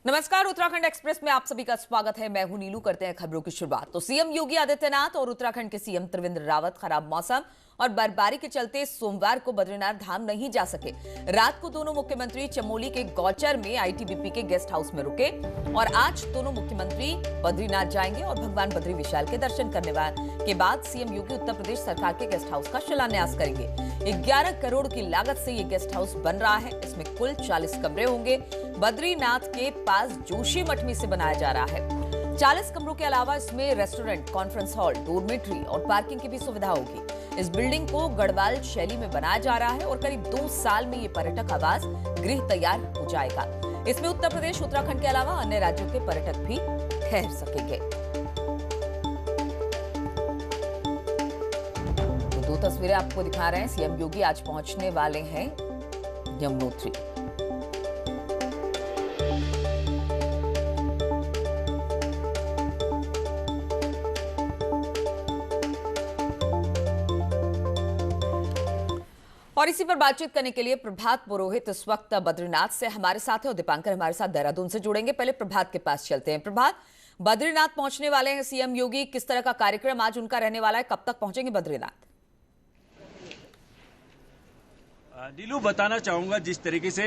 नमस्कार, उत्तराखंड एक्सप्रेस में आप सभी का स्वागत है। मैं हूं नीलू। करते हैं खबरों की शुरुआत। तो सीएम योगी आदित्यनाथ और उत्तराखंड के सीएम त्रिवेंद्र रावत खराब मौसम और बर्फबारी के चलते सोमवार को बद्रीनाथ धाम नहीं जा सके। रात को दोनों मुख्यमंत्री चमोली के गौचर में आईटीबीपी के गेस्ट हाउस में रुके और आज दोनों मुख्यमंत्री बद्रीनाथ जाएंगे और भगवान बद्री विशाल के दर्शन करने के बाद सीएम योगी उत्तर प्रदेश सरकार के गेस्ट हाउस का शिलान्यास करेंगे। 11 करोड़ की लागत से ये गेस्ट हाउस बन रहा है। इसमें कुल 40 कमरे होंगे। बद्रीनाथ के पास जोशी मठ में से बनाया जा रहा है। 40 कमरों के अलावा इसमें रेस्टोरेंट, कॉन्फ्रेंस हॉल, डोरमेट्री और पार्किंग की भी सुविधा होगी। इस बिल्डिंग को गढ़वाल शैली में बनाया जा रहा है और करीब 2 साल में ये पर्यटक आवास गृह तैयार हो जाएगा। इसमें उत्तर प्रदेश, उत्तराखंड के अलावा अन्य राज्यों के पर्यटक भी ठहर सकेंगे। तो 2 तस्वीरें आपको दिखा रहे हैं। सीएम योगी आज पहुंचने वाले हैं यमुनोत्री। और इसी पर बातचीत करने के लिए प्रभात पुरोहित इस वक्त बद्रीनाथ से हमारे साथ है और दीपांकर हमारे साथ देहरादून से जुड़ेंगे। पहले प्रभात के पास चलते हैं। प्रभात, बद्रीनाथ पहुंचने वाले हैं सीएम योगी, किस तरह का कार्यक्रम आज उनका रहने वाला है, कब तक पहुंचेंगे बद्रीनाथ? नीलू, बताना चाहूंगा जिस तरीके से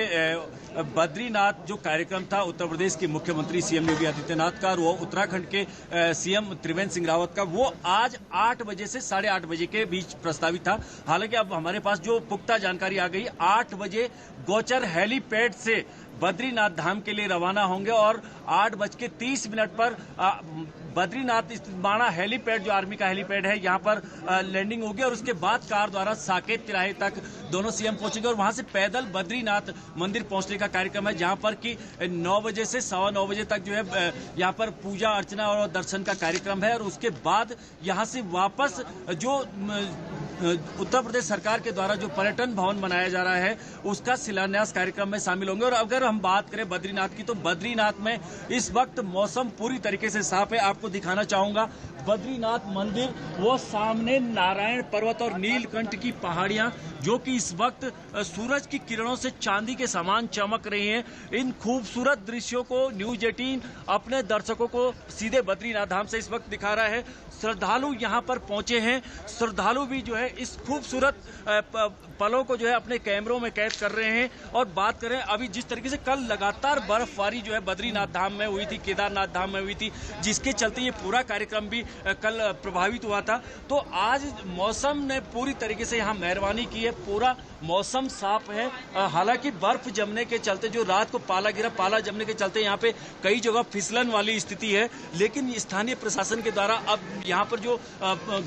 बद्रीनाथ जो कार्यक्रम था उत्तर प्रदेश के मुख्यमंत्री सीएम योगी आदित्यनाथ का और वो उत्तराखंड के सीएम त्रिवेंद्र सिंह रावत का, वो आज 8 बजे से 8:30 बजे के बीच प्रस्तावित था। हालांकि अब हमारे पास जो पुख्ता जानकारी आ गई, 8 बजे गौचर हेलीपैड से बद्रीनाथ धाम के लिए रवाना होंगे और 8:30 पर बद्रीनाथ बाणा हेलीपैड, जो आर्मी का हेलीपैड है, यहाँ पर लैंडिंग होगी और उसके बाद कार द्वारा साकेत तिराहे तक दोनों सीएम पहुंचेंगे और वहां से पैदल बद्रीनाथ मंदिर पहुंचने का कार्यक्रम है, जहां पर कि 9 बजे से 9:15 बजे तक जो है यहाँ पर पूजा अर्चना और दर्शन का कार्यक्रम है और उसके बाद यहाँ से वापस जो उत्तर प्रदेश सरकार के द्वारा जो पर्यटन भवन बनाया जा रहा है उसका शिलान्यास कार्यक्रम में शामिल होंगे। और अगर हम बात करें बद्रीनाथ की, तो बद्रीनाथ में इस वक्त मौसम पूरी तरीके से साफ है। आपको दिखाना चाहूंगा बद्रीनाथ मंदिर, वो सामने नारायण पर्वत और नीलकंठ की पहाड़ियां जो कि इस वक्त सूरज की किरणों से चांदी के समान चमक रही हैं। इन खूबसूरत दृश्यों को न्यूज 18 अपने दर्शकों को सीधे बद्रीनाथ धाम से इस वक्त दिखा रहा है। श्रद्धालु यहाँ पर पहुंचे हैं। श्रद्धालु भी जो है इस खूबसूरत पलों को जो है अपने कैमरों में कैद कर रहे हैं। और बात करें अभी जिस तरीके से कल लगातार बर्फबारी जो है बद्रीनाथ धाम में हुई थी, केदारनाथ धाम में हुई थी, जिसके चलते ये पूरा कार्यक्रम भी कल प्रभावित हुआ था, तो आज मौसम ने पूरी तरीके से यहाँ मेहरबानी की है। पूरा मौसम साफ है। हालांकि बर्फ जमने के चलते, जो रात को पाला गिरा, पाला जमने के चलते यहाँ पे कई जगह फिसलन वाली स्थिति है, लेकिन स्थानीय प्रशासन के द्वारा अब यहाँ पर जो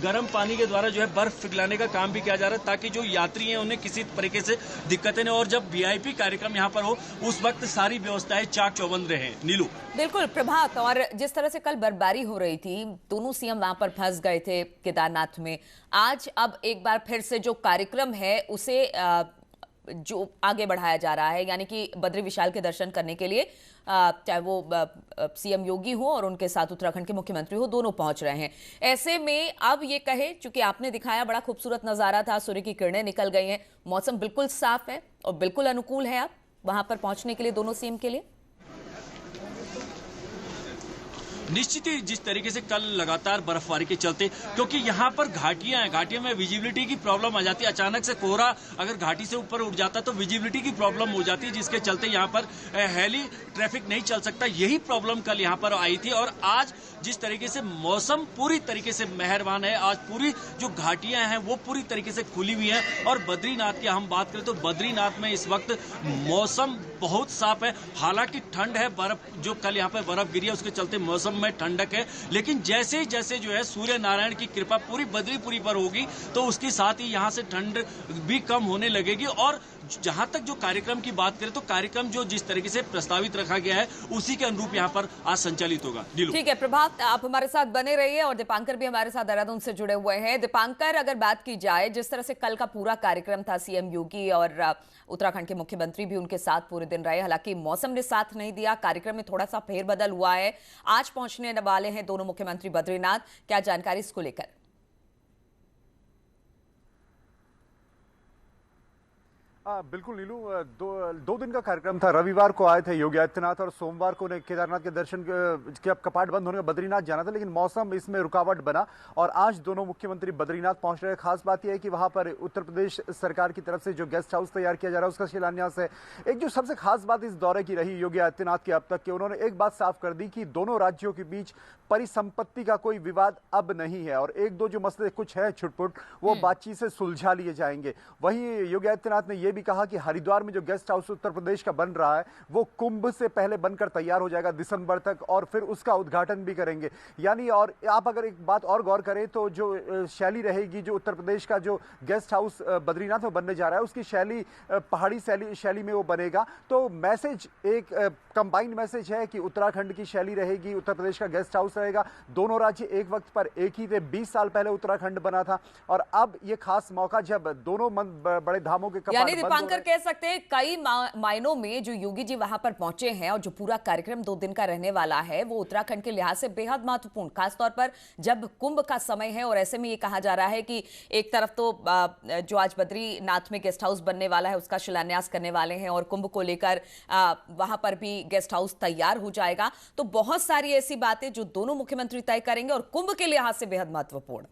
गर्म पानी के द्वारा जो है बर्फ पिघलाने का काम भी किया जा रहा है, ताकि जो यात्री हैं उन्हें किसी तरीके से दिक्कतें न, और जब वीआईपी कार्यक्रम यहाँ पर हो उस वक्त सारी व्यवस्थाएं चाक चौबंद रहे। नीलू, बिल्कुल प्रभात, और जिस तरह से कल बर्फबारी हो रही थी, दोनों सीएम वहां पर फंस गए थे केदारनाथ में। आज अब एक बार फिर से जो कार्यक्रम है उसे जो आगे बढ़ाया जा रहा है, यानी कि बद्री विशाल के दर्शन करने के लिए चाहे वो सीएम योगी हो और उनके साथ उत्तराखंड के मुख्यमंत्री हो, दोनों पहुंच रहे हैं। ऐसे में अब ये कहे, चूंकि आपने दिखाया बड़ा खूबसूरत नजारा था, सूर्य की किरणें निकल गई हैं, मौसम बिल्कुल साफ है और बिल्कुल अनुकूल है अब वहां पर पहुंचने के लिए दोनों सीएम के लिए। निश्चित ही जिस तरीके से कल लगातार बर्फबारी के चलते, क्योंकि यहाँ पर घाटियां हैं, घाटियों में विजिबिलिटी की प्रॉब्लम आ जाती है। अचानक से कोहरा अगर घाटी से ऊपर उठ जाता है तो विजिबिलिटी की प्रॉब्लम हो जाती है, जिसके चलते यहाँ पर हेली ट्रैफिक नहीं चल सकता। यही प्रॉब्लम कल यहाँ पर आई थी और आज जिस तरीके से मौसम पूरी तरीके से मेहरबान है, आज पूरी जो घाटियां हैं वो पूरी तरीके से खुली हुई हैं। और बद्रीनाथ की हम बात करें तो बद्रीनाथ में इस वक्त मौसम बहुत साफ है। हालांकि ठंड है, बर्फ जो कल यहाँ पे बर्फ गिरी है उसके चलते मौसम में ठंडक है, लेकिन जैसे ही जैसे जो है सूर्य नारायण की कृपा पूरी बद्रीपुरी पर होगी तो उसके साथ ही यहाँ से ठंड भी कम होने लगेगी। और जहां तक जो कार्यक्रम की बात करें तो कार्यक्रम जो जिस तरीके से प्रस्तावित रखा गया है उसी के अनुरूप यहाँ पर आज संचालित होगा। ठीक है प्रभात, आप हमारे साथ बने रहिए और दीपांकर भी हमारे साथ देहरादून से जुड़े हुए हैं। दीपांकर, अगर बात की जाए जिस तरह से कल का पूरा कार्यक्रम था, सीएम योगी और उत्तराखंड के मुख्यमंत्री भी उनके साथ पूरे दिन रहे, हालांकि मौसम ने साथ नहीं दिया, कार्यक्रम में थोड़ा सा फेरबदल हुआ है। आज पहुंचने वाले हैं दोनों मुख्यमंत्री बद्रीनाथ, क्या जानकारी इसको लेकर? बिल्कुल नीलू, दो दिन का कार्यक्रम था। रविवार को आए थे योगी आदित्यनाथ और सोमवार को उन्हें केदारनाथ के दर्शन के अब कपाट बंद होने का बद्रीनाथ जाना था, लेकिन मौसम इसमें रुकावट बना और आज दोनों मुख्यमंत्री बद्रीनाथ पहुंच रहे हैं। खास बात यह है कि वहां पर उत्तर प्रदेश सरकार की तरफ से जो गेस्ट हाउस तैयार किया जा रहा है उसका शिलान्यास है। एक जो सबसे खास बात इस दौरे की रही योगी आदित्यनाथ की अब तक की, उन्होंने एक बात साफ कर दी कि दोनों राज्यों के बीच परिसंपत्ति का कोई विवाद अब नहीं है और एक दो जो मसले कुछ है छुटपुट वो बातचीत से सुलझा लिए जाएंगे। वहीं योगी आदित्यनाथ ने यह भी कहा कि हरिद्वार में जो गेस्ट हाउस उत्तर प्रदेश का बन रहा है वो कुंभ से पहले बनकर तैयार हो जाएगा दिसंबर तक और फिर उसका उद्घाटन भी करेंगे। यानी और आप अगर एक बात और गौर करें तो जो शैली रहेगी, जो उत्तर प्रदेश का जो गेस्ट हाउस बद्रीनाथ में बनने जा रहा है उसकी शैली पहाड़ी शैली में वो बनेगा। तो मैसेज एक कंबाइंड मैसेज है कि उत्तराखंड की शैली रहेगी, उत्तर प्रदेश का गेस्ट हाउस रहेगा। दोनों राज्य एक वक्त पर एक ही थे, 20 साल पहले उत्तराखंड बना था और अब ये खास मौका जब दोनों बड़े धामों के कपाट यानी बंद हो दीपांकर रहे हैं। कह सकते हैं कई मायनों में जो योगी जी वहां पर पहुंचे हैं और जो पूरा कार्यक्रम 2 दिन का रहने वाला है वो उत्तराखंड के लिहाज से बेहद महत्वपूर्ण, खासतौर पर जब कुंभ का समय है और ऐसे में ये कहा जा रहा है कि एक तरफ तो जो आज बद्रीनाथ में गेस्ट हाउस बनने वाला है उसका शिलान्यास करने वाले हैं और कुंभ को लेकर वहां पर भी गेस्ट हाउस तैयार हो जाएगा। तो बहुत सारी ऐसी बातें जो दोनों मुख्यमंत्री तय करेंगे और कुंभ के लिहाज से बेहद महत्वपूर्ण।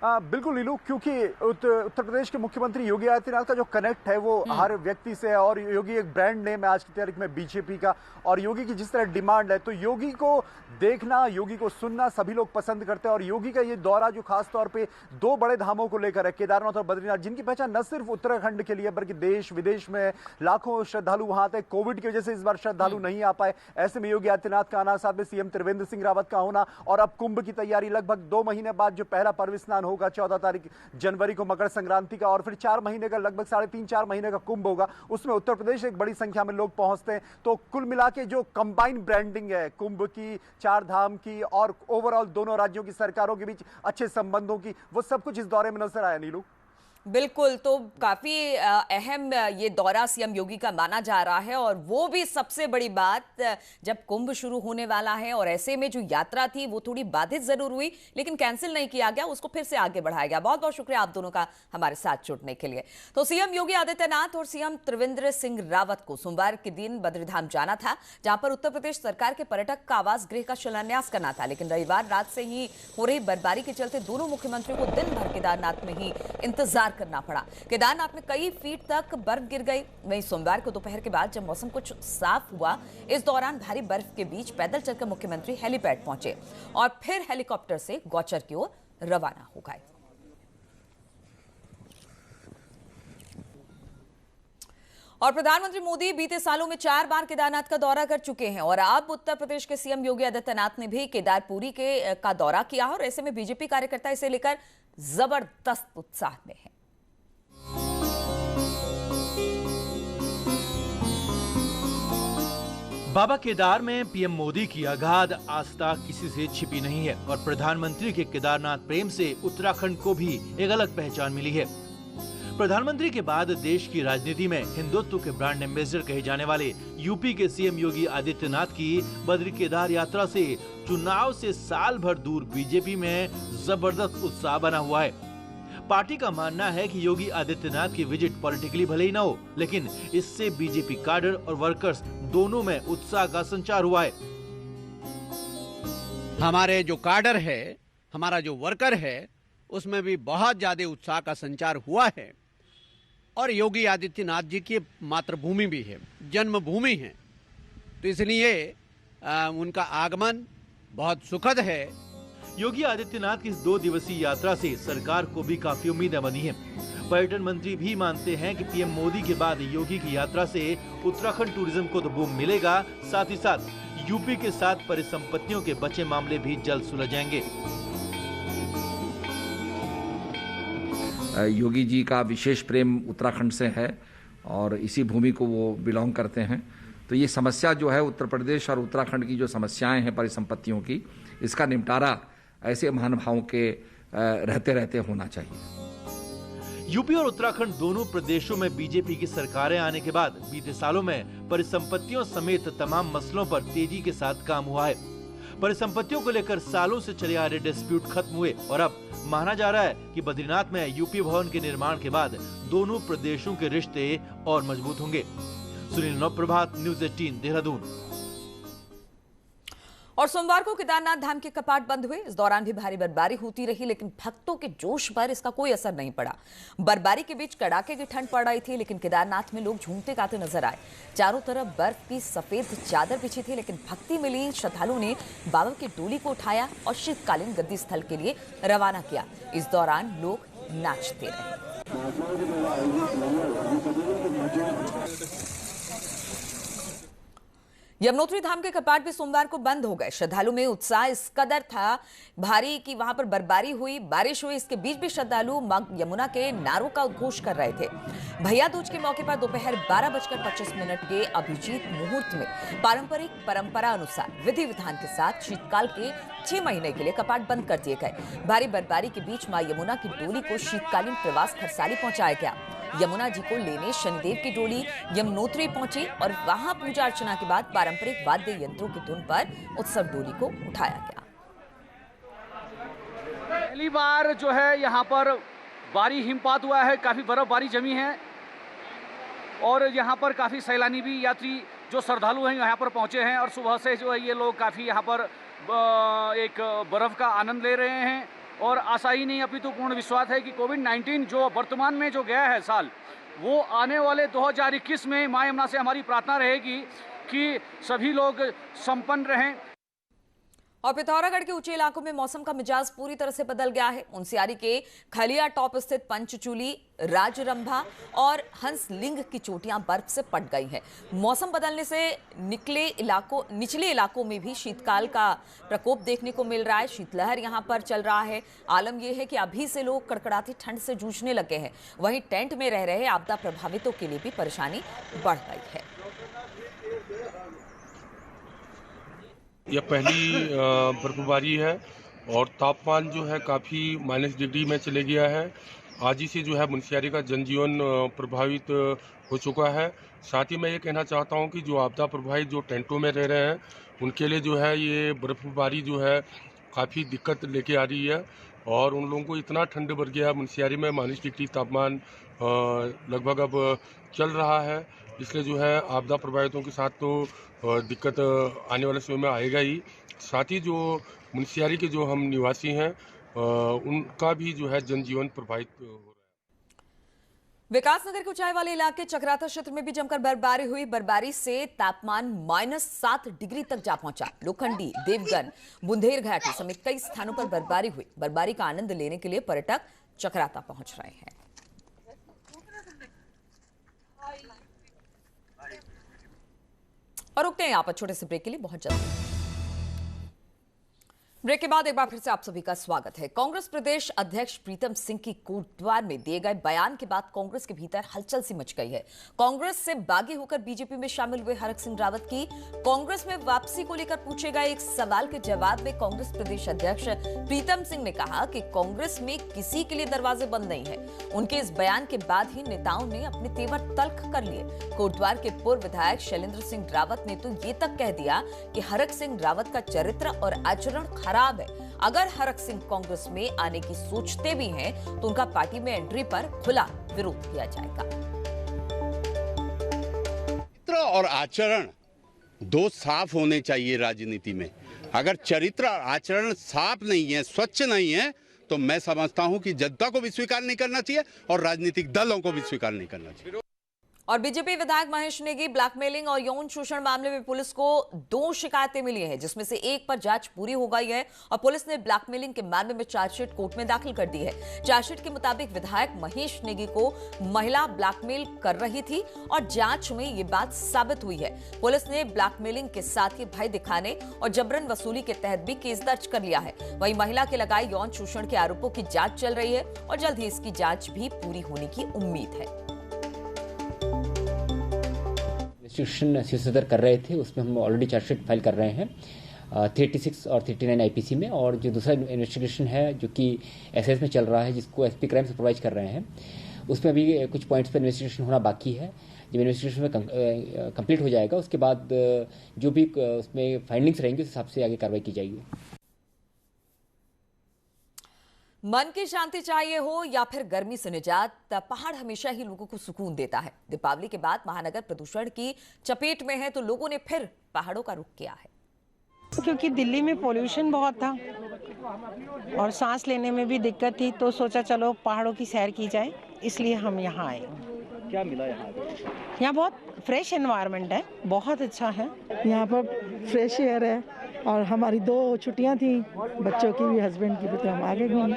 बिल्कुल नीलू, क्योंकि उत्तर प्रदेश के मुख्यमंत्री योगी आदित्यनाथ का जो कनेक्ट है वो हर व्यक्ति से है और योगी एक ब्रांड नेम है आज की तारीख में बीजेपी का और योगी की जिस तरह डिमांड है तो योगी को देखना, योगी को सुनना सभी लोग पसंद करते हैं। और योगी का ये दौरा जो खास तौर पे 2 बड़े धामों को लेकर है, केदारनाथ और बद्रीनाथ, जिनकी पहचान न सिर्फ उत्तराखंड के लिए बल्कि देश विदेश में लाखों श्रद्धालु वहां आते हैं। कोविड की वजह से इस बार श्रद्धालु नहीं आ पाए, ऐसे में योगी आदित्यनाथ का आना, साथ में सीएम त्रिवेंद्र सिंह रावत का होना और अब कुंभ की तैयारी लगभग 2 महीने बाद जो पहला पर्व स्नान होगा 14 तारीख जनवरी को मकर संक्रांति का और फिर 4 महीने का लगभग 3.5-4 महीने का कुंभ होगा, उसमें उत्तर प्रदेश एक बड़ी संख्या में लोग पहुंचते हैं। तो कुल मिला के जो कंबाइंड ब्रांडिंग है कुंभ की, 4 धाम की और ओवरऑल दोनों राज्यों की सरकारों के बीच अच्छे संबंधों की, वो सब कुछ इस दौरे में नजर आया नीलू। बिल्कुल, तो काफी अहम ये दौरा सीएम योगी का माना जा रहा है और वो भी सबसे बड़ी बात जब कुंभ शुरू होने वाला है और ऐसे में जो यात्रा थी वो थोड़ी बाधित जरूर हुई लेकिन कैंसिल नहीं किया गया, उसको फिर से आगे बढ़ाया गया। बहुत बहुत शुक्रिया आप दोनों का हमारे साथ जुड़ने के लिए। तो सीएम योगी आदित्यनाथ और सीएम त्रिवेंद्र सिंह रावत को सोमवार के दिन बद्रीधाम जाना था जहां पर उत्तर प्रदेश सरकार के पर्यटक का आवास गृह का शिलान्यास करना था, लेकिन रविवार रात से ही हो रही बर्फबारी के चलते दोनों मुख्यमंत्रियों को दिन भर केदारनाथ में ही इंतजार करना पड़ा। केदारनाथ में कई फीट तक बर्फ गिर गई। वहीं सोमवार को दोपहर के बाद जब मौसम कुछ साफ हुआ, इस दौरान भारी बर्फ के बीच पैदल चलकर मुख्यमंत्री हेलीपैड पहुंचे और फिर हेलीकॉप्टर से गौचर की ओर रवाना हो गए। और प्रधानमंत्री मोदी बीते सालों में 4 बार केदारनाथ का दौरा कर चुके हैं और अब उत्तर प्रदेश के सीएम योगी आदित्यनाथ ने भी केदारपुरी का दौरा किया और ऐसे में बीजेपी कार्यकर्ता इसे लेकर जबरदस्त उत्साह में है। बाबा केदार में पीएम मोदी की अगाध आस्था किसी से छिपी नहीं है और प्रधानमंत्री के केदारनाथ प्रेम से उत्तराखंड को भी एक अलग पहचान मिली है। प्रधानमंत्री के बाद देश की राजनीति में हिंदुत्व के ब्रांड एम्बेसडर कहे जाने वाले यूपी के सीएम योगी आदित्यनाथ की बद्री केदार यात्रा से चुनाव से साल भर दूर बीजेपी में जबरदस्त उत्साह बना हुआ है। पार्टी का मानना है कि योगी आदित्यनाथ की विजिट पॉलिटिकली भले ही न हो, लेकिन इससे बीजेपी कैडर और वर्कर्स दोनों में उत्साह का संचार हुआ है। हमारे जो कैडर है, हमारा जो वर्कर है, उसमें भी बहुत ज्यादा उत्साह का संचार हुआ है और योगी आदित्यनाथ जी की मातृभूमि भी है, जन्मभूमि है, तो इसलिए उनका आगमन बहुत सुखद है। योगी आदित्यनाथ की इस 2 दिवसीय यात्रा से सरकार को भी काफी उम्मीदें बनी हैं। पर्यटन मंत्री भी मानते हैं कि पीएम मोदी के बाद योगी की यात्रा से उत्तराखंड टूरिज्म को तो बूम मिलेगा, साथ ही साथ यूपी के साथ परिसंपत्तियों के बचे मामले भी जल्द सुलझ जाएंगे। योगी जी का विशेष प्रेम उत्तराखंड से है और इसी भूमि को वो बिलोंग करते हैं, तो ये समस्या जो है उत्तर प्रदेश और उत्तराखंड की जो समस्याएं हैं परिसंपत्तियों की, इसका निपटारा ऐसे महानुभावों के रहते रहते होना चाहिए। यूपी और उत्तराखंड दोनों प्रदेशों में बीजेपी की सरकारें आने के बाद बीते सालों में परिसंपत्तियों समेत तमाम मसलों पर तेजी के साथ काम हुआ है। परिसंपत्तियों को लेकर सालों से चले आ रहे डिस्प्यूट खत्म हुए और अब माना जा रहा है कि बद्रीनाथ में यूपी भवन के निर्माण के बाद दोनों प्रदेशों के रिश्ते और मजबूत होंगे। सुनील नवप्रभात, न्यूज़ 18, देहरादून। और सोमवार को केदारनाथ धाम के कपाट बंद हुए। इस दौरान भी भारी बर्फबारी होती रही, लेकिन भक्तों के जोश पर इसका कोई असर नहीं पड़ा। बर्फबारी के बीच कड़ाके की ठंड पड़ रही थी, लेकिन केदारनाथ में लोग झूमते गाते नजर आए। चारों तरफ बर्फ की सफेद चादर बिछी थी, लेकिन भक्ति में लीन श्रद्धालुओं ने बाबा की डोली को उठाया और शीतकालीन गद्दी स्थल के लिए रवाना किया। इस दौरान लोग नाचते रहे। यमुनोत्री धाम के कपाट भी सोमवार को बंद हो गए। श्रद्धालु में उत्साह इस कदर था भारी कि वहां पर बर्फबारी हुई, बारिश हुई। इसके बीच भी श्रद्धालु मां यमुना के नारों का उद्घोष कर रहे थे। भैया दूज के मौके पर दोपहर 12:25 के अभिजीत मुहूर्त में पारंपरिक परंपरा अनुसार विधि विधान के साथ शीतकाल के 6 महीने के लिए कपाट बंद कर दिए गए। भारी बर्फबारी के बीच मां यमुना की डोली को शीतकालीन प्रवास खरसाली पहुंचाया गया। यमुना जी को लेने शनिदेव की डोली यमुनोत्री पहुंची और वहां पूजा अर्चना के बाद पारंपरिक वाद्य यंत्रों की धुन पर उत्सव डोली को उठाया गया। पहली बार जो है यहाँ पर भारी हिमपात हुआ है, काफी बर्फबारी जमी है और यहाँ पर काफी सैलानी भी यात्री जो श्रद्धालु हैं यहाँ पर पहुंचे हैं और सुबह से जो है ये लोग काफी यहाँ पर एक बर्फ का आनंद ले रहे हैं। और आशा ही नहीं अपितु पूर्ण विश्वास है कि कोविड-19 जो वर्तमान में जो गया है साल, वो आने वाले 2021 में मां यमुना से हमारी प्रार्थना रहेगी कि सभी लोग संपन्न रहें। और पिथौरागढ़ के ऊंचे इलाकों में मौसम का मिजाज पूरी तरह से बदल गया है। मुनस्यारी के खलिया टॉप स्थित पंचचूली, राजरंभा और हंसलिंग की चोटियां बर्फ से पट गई हैं। मौसम बदलने से निचले इलाकों में भी शीतकाल का प्रकोप देखने को मिल रहा है। शीतलहर यहां पर चल रहा है। आलम यह है कि अभी से लोग कड़कड़ाती ठंड से जूझने लगे हैं। वहीं टेंट में रह रहे आपदा प्रभावितों के लिए भी परेशानी बढ़ गई है। यह पहली बर्फबारी है और तापमान जो है काफ़ी -डिग्री में चले गया है। आज ही से जो है मुनस्यारी का जनजीवन प्रभावित हो चुका है। साथ ही मैं ये कहना चाहता हूँ कि जो आपदा प्रभावित जो टेंटों में रह रहे हैं उनके लिए जो है ये बर्फबारी जो है काफ़ी दिक्कत लेके आ रही है और उन लोगों को इतना ठंड बढ़ गया है। मुनस्यारी में -डिग्री तापमान लगभग अब चल रहा है, इसलिए जो है आपदा प्रभावितों के साथ तो दिक्कत आने वाले समय में आएगा ही। साथ ही जो मुनस्यारी के जो हम निवासी हैं उनका भी जो है जनजीवन प्रभावित हो रहा है। विकासनगर के ऊंचाई वाले इलाके चक्राता क्षेत्र में भी जमकर बर्फबारी हुई। बर्फबारी से तापमान -7 डिग्री तक जा पहुंचा। लोखंडी, देवगन, बुंदेर घाटी समेत कई स्थानों पर बर्फबारी हुई। बर्फबारी का आनंद लेने के लिए पर्यटक चक्राता पहुंच रहे हैं। और रुकते हैं यहां पर छोटे से ब्रेक के लिए, बहुत जल्द। ब्रेक के बाद एक बार फिर से आप सभी का स्वागत है। कांग्रेस प्रदेश अध्यक्ष प्रीतम सिंह की कोटद्वार में दिए गए बयान के बाद कांग्रेस के भीतर हलचल सी मच गई है। कांग्रेस से बागी होकर बीजेपी में शामिल हुए हरक सिंह रावत की कांग्रेस में वापसी को लेकर पूछे गए एक सवाल के जवाब में कांग्रेस प्रदेश अध्यक्ष प्रीतम सिंह ने कहा कि कांग्रेस में किसी के लिए दरवाजे बंद नहीं है। उनके इस बयान के बाद ही नेताओं ने अपने तेवर तल्ख कर लिए। कोटद्वार के पूर्व विधायक शैलेंद्र सिंह रावत ने तो ये तक कह दिया कि हरक सिंह रावत का चरित्र और आचरण खराब है। अगर हरक सिंह कांग्रेस में आने की सोचते भी हैं तो उनका पार्टी में एंट्री पर खुला विरोध किया जाएगा। चरित्र और आचरण दो साफ होने चाहिए राजनीति में। अगर चरित्र और आचरण साफ नहीं है, स्वच्छ नहीं है, तो मैं समझता हूं कि जनता को भी स्वीकार नहीं करना चाहिए और राजनीतिक दलों को भी स्वीकार नहीं करना चाहिए। और बीजेपी विधायक महेश नेगी ब्लैकमेलिंग और यौन शोषण मामले में पुलिस को 2 शिकायतें मिली हैं, जिसमें से एक पर जांच पूरी हो गई है और पुलिस ने ब्लैकमेलिंग के मामले में चार्जशीट कोर्ट में दाखिल कर दी है। चार्जशीट के मुताबिक विधायक महेश नेगी को महिला ब्लैकमेल कर रही थी और जांच में ये बात साबित हुई है। पुलिस ने ब्लैकमेलिंग के साथ ही भय दिखाने और जबरन वसूली के तहत भी केस दर्ज कर लिया है। वहीं महिला के लगाए यौन शोषण के आरोपों की जांच चल रही है और जल्द ही इसकी जांच भी पूरी होने की उम्मीद है। इन्वेस्टिगेशन सदर कर रहे थे, उसमें हम ऑलरेडी चार्जशीट फाइल कर रहे हैं 36 और 39 आईपीसी में। और जो दूसरा इन्वेस्टिगेशन है जो कि एसआईएस में चल रहा है, जिसको एसपी क्राइम सुपरवाइज कर रहे हैं, उसमें अभी कुछ पॉइंट्स पर इन्वेस्टिगेशन होना बाकी है। जब इन्वेस्टिगेशन में कंप्लीट हो जाएगा उसके बाद जो भी उसमें फाइंडिंग्स रहेंगी उस हिसाब से आगे कार्रवाई की जाएगी। मन की शांति चाहिए हो या फिर गर्मी से निजात, पहाड़ हमेशा ही लोगों को सुकून देता है। दीपावली के बाद महानगर प्रदूषण की चपेट में है तो लोगों ने फिर पहाड़ों का रुख किया है। क्योंकि दिल्ली में पोल्यूशन बहुत था और सांस लेने में भी दिक्कत थी, तो सोचा चलो पहाड़ों की सैर की जाए, इसलिए हम यहाँ आए। क्या मिला यहाँ? यहाँ बहुत फ्रेश एनवायरनमेंट है, बहुत अच्छा है। यहाँ पर फ्रेश एयर है और हमारी 2 छुट्टियाँ थी, बच्चों की भी हस्बैंड की भी, तो हम आगे घूमे।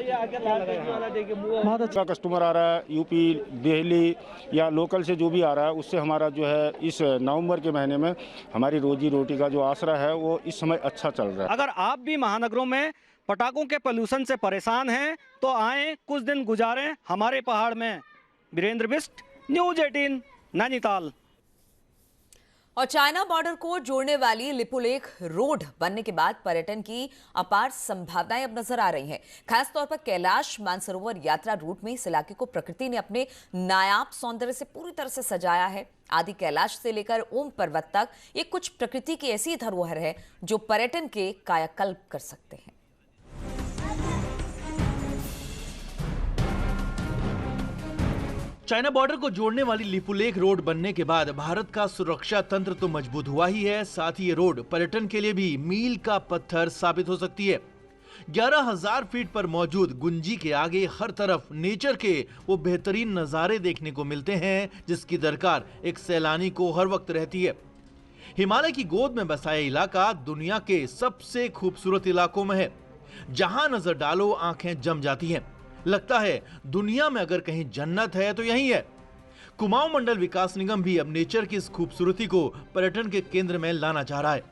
बहुत अच्छा कस्टमर आ रहा है, यूपी, दिल्ली या लोकल से जो भी आ रहा है, उससे हमारा जो है इस नवंबर के महीने में हमारी रोजी रोटी का जो आसरा है वो इस समय अच्छा चल रहा है। अगर आप भी महानगरों में पटाखों के पोल्यूशन से परेशान हैं तो आएं, कुछ दिन गुजारें हमारे पहाड़ में। वीरेंद्र बिष्ट, न्यूज 18, नैनीताल। और चाइना बॉर्डर को जोड़ने वाली लिपुलेख रोड बनने के बाद पर्यटन की अपार संभावनाएं अब नजर आ रही हैं। खासतौर पर कैलाश मानसरोवर यात्रा रूट में इस इलाके को प्रकृति ने अपने नायाब सौंदर्य से पूरी तरह से सजाया है। आदि कैलाश से लेकर ओम पर्वत तक ये कुछ प्रकृति की ऐसी धरोहर है जो पर्यटन के कायाकल्प कर सकते हैं। चाइना बॉर्डर को जोड़ने वाली लिपुलेख रोड बनने के बाद भारत का सुरक्षा तंत्र तो मजबूत हुआ ही है, साथ ही ये रोड पर्यटन के लिए भी मील का पत्थर साबित हो सकती है। 11,000 फीट पर मौजूद गुंजी के आगे हर तरफ नेचर के वो बेहतरीन नजारे देखने को मिलते हैं जिसकी दरकार एक सैलानी को हर वक्त रहती है। हिमालय की गोद में बसा ये इलाका दुनिया के सबसे खूबसूरत इलाकों में है। जहां नजर डालो आंखें जम जाती हैं। लगता है दुनिया में अगर कहीं जन्नत है तो यही है। कुमाऊं मंडल विकास निगम भी अब नेचर की इस खूबसूरती को पर्यटन के केंद्र में लाना चाह रहा है।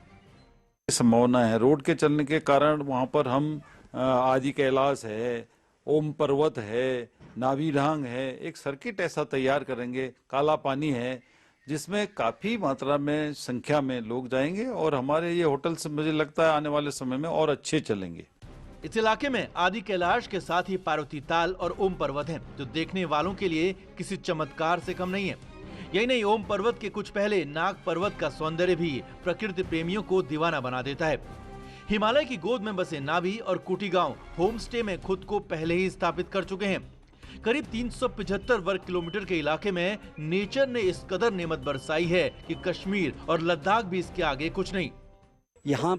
संभावना है रोड के चलने के कारण वहां पर हम आदि कैलाश है, ओम पर्वत है, नावी ढांग है, एक सर्किट ऐसा तैयार करेंगे, काला पानी है जिसमें काफी मात्रा में संख्या में लोग जाएंगे और हमारे ये होटल से मुझे लगता है आने वाले समय में और अच्छे चलेंगे। इस इलाके में आदि कैलाश के साथ ही पार्वती ताल और ओम पर्वत हैं, जो देखने वालों के लिए किसी चमत्कार से कम नहीं है। यही नहीं, ओम पर्वत के कुछ पहले नाग पर्वत का सौंदर्य भी प्रकृति प्रेमियों को दीवाना बना देता है। हिमालय की गोद में बसे नाभी और कुटी गांव होम स्टे में खुद को पहले ही स्थापित कर चुके हैं। करीब 375 वर्ग किलोमीटर के इलाके में नेचर ने इस कदर नेमत बरसाई है कि कश्मीर और लद्दाख भी इसके आगे कुछ नहीं। यहाँ